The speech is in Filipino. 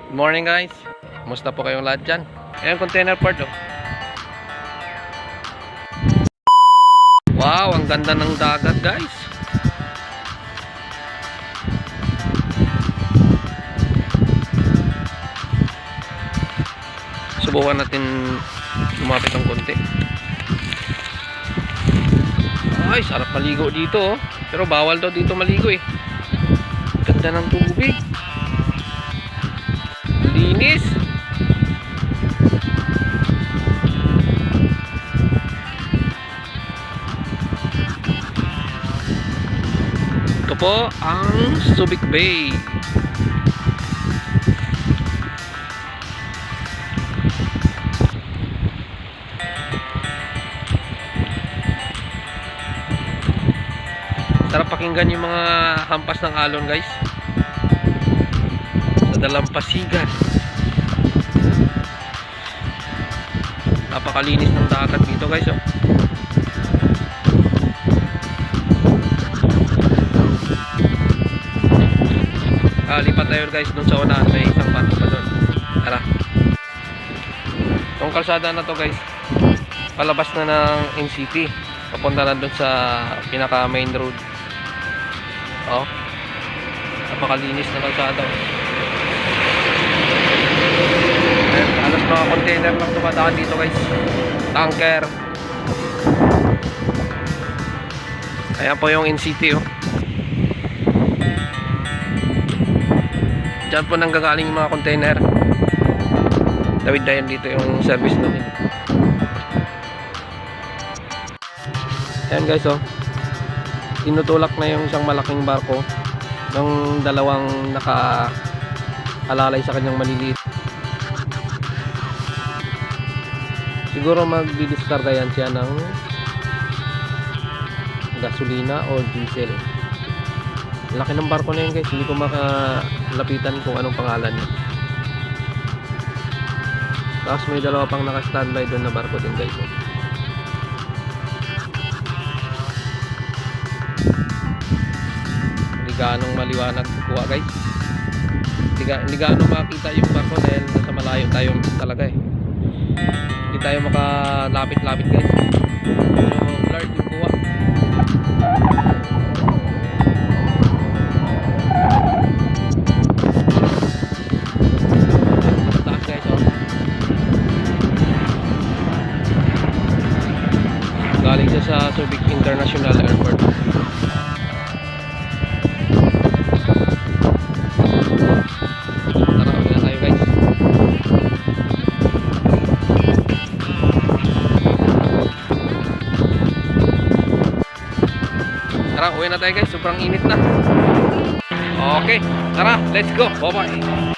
Good morning guys. Kumusta po kayong lahat dyan? Ayan, container port oh. Wow, ang ganda ng dagat guys. Subukan natin lumapit ng konti. Ay, sarap maligo dito oh. Pero bawal daw dito maligo eh. Ganda ng tubig. Linis. Ito po ang Subic Bay. Sarap pakinggan yung mga hampas ng alon guys. Sa dalampasigan. Napakalinis ng dagat dito guys oh. Lipat tayo guys dun sa unahan. May isang barko pa dun. Tara. Itong kalsada na to guys, palabas na ng NCT. Papunta na dun sa pinaka main road. Oh, napakalinis na kalsada. Ayan, halos mga container lang dumadaan dito guys. Tanker. Ayan po yung NCT oh. Diyan po nanggagaling yung mga container. Tawid na yan dito yung service natin. Ayan guys oh, tinutulak na yung isang malaking barko ng dalawang naka-alalay sa kanyang maliliit. Siguro magdidiskarga yan siya ng gasolina o diesel. Laki ng barko na yun guys, hindi ko makalapitan kung anong pangalan niya. Tapos may dalawa pang naka-standby doon na barko din guys. Hindi gaanong maliwanag kuha guys. Hindi gaanong makita yung barko dahil nasa malayo tayo talaga eh. Hindi tayo makalapit-lapit guys. So, blurred yung kuha. Galing siya sa Subic International Airport. Tara, uwi na tayo guys. Tara, uwi na tayo guys. Sobrang init na. Okay, tara, let's go. Bye bye.